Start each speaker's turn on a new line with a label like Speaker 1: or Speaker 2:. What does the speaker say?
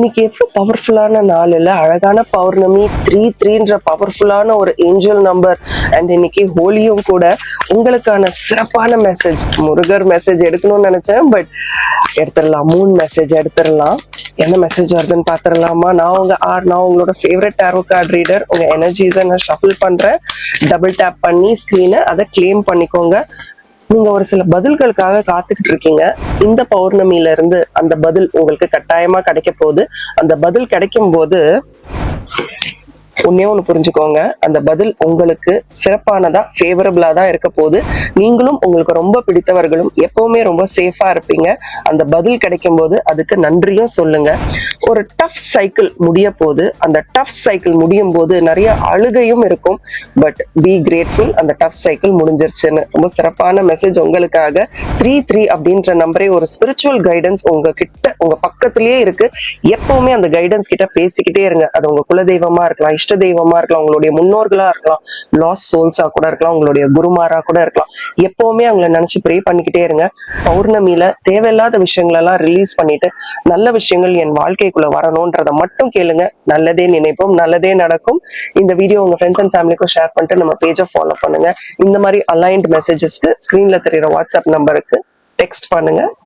Speaker 1: இன்னைக்கு எவ்வளவு பவர்ஃபுல்லான நாள் இல்ல, அழகான பௌர்ணமி 3-3ன்ற பவர்ஃபுல்லான ஒரு ஏஞ்சல் நம்பர். அண்ட் இன்னைக்கு ஹோலியும் கூட. உங்களுக்கான சிறப்பான மெசேஜ், முருகர் மெசேஜ் எடுக்கணும்னு நினைச்சேன், பட் எடுத்துடலாம். 3 மெசேஜ் எடுத்துடலாம். என்ன மெசேஜ் வருதுன்னு பாத்துடலாமா? நான் உங்களோட ஃபேவரட் டாரோ கார்டு ரீடர். உங்க எனர்ஜிஸை நான் ஷஃபிள் பண்றேன். டபுள் டேப் பண்ணி ஸ்கிரீனை அதை கிளைம் பண்ணிக்கோங்க. நீங்க ஒரு சில பதில்களுக்காக காத்துக்கிட்டு இருக்கீங்க. இந்த பௌர்ணமியில இருந்து அந்த பதில் உங்களுக்கு கட்டாயமா கிடைக்க போகுது. அந்த பதில் கிடைக்கும் போது ஒண்ணு புரிஞ்சுக்கோங்க, அந்த பதில் உங்களுக்கு சிறப்பானதா, ஃபேவரபிளா தான் இருக்க போகுது. நீங்களும் உங்களுக்கு ரொம்ப பிடித்தவர்களும் எப்பவுமே ரொம்ப சேஃபா இருப்பீங்க. அந்த பதில் கிடைக்கும் போது அதுக்கு நன்றியும் சொல்லுங்க. ஒரு டஃப் சைக்கிள் முடிய போகுது. அந்த டஃப் சைக்கிள் முடியும் போது நிறைய அழுகையும் இருக்கும். பட் பி கிரேட்ஃபுல், அந்த டஃப் சைக்கிள் முடிஞ்சிருச்சுன்னு. ரொம்ப சிறப்பான மெசேஜ் உங்களுக்காக. 3-3 அப்படின்ற நம்பரே ஒரு ஸ்பிரிச்சுவல் கைடன்ஸ் உங்ககிட்ட, உங்க பக்கத்திலேயே இருக்கு. எப்பவுமே அந்த கைடன்ஸ் கிட்ட பேசிக்கிட்டே இருங்க. அது உங்க குலதெய்வமா இருக்கலாம், இஷ்ட தெய்வமா இருக்கலாம், உங்களுடைய முன்னோர்களா இருக்கலாம், லாஸ் சோல்ஸா கூட இருக்கலாம், உங்களுடைய குருமாரா கூட இருக்கலாம். எப்பவுமே அவங்களை நினைச்சு ப்ரே பண்ணிக்கிட்டே இருங்க. பௌர்ணமியில தேவையில்லாத விஷயங்கள் எல்லாம் ரிலீஸ் பண்ணிட்டு நல்ல விஷயங்கள் என் வாழ்க்கைக்குள்ள வரணும்ன்றத மட்டும் கேளுங்க. நல்லதே நினைப்போம், நல்லதே நடக்கும். இந்த வீடியோ உங்க ஃப்ரெண்ட்ஸ் அண்ட் ஃபேமிலிக்கும் ஷேர் பண்ணிட்டு நம்ம பேஜை ஃபாலோ பண்ணுங்க. இந்த மாதிரி அலைன்ட் மெசேஜஸ்க்கு ஸ்கிரீன்ல தெரியுற வாட்ஸ்அப் நம்பருக்கு டெக்ஸ்ட் பண்ணுங்க.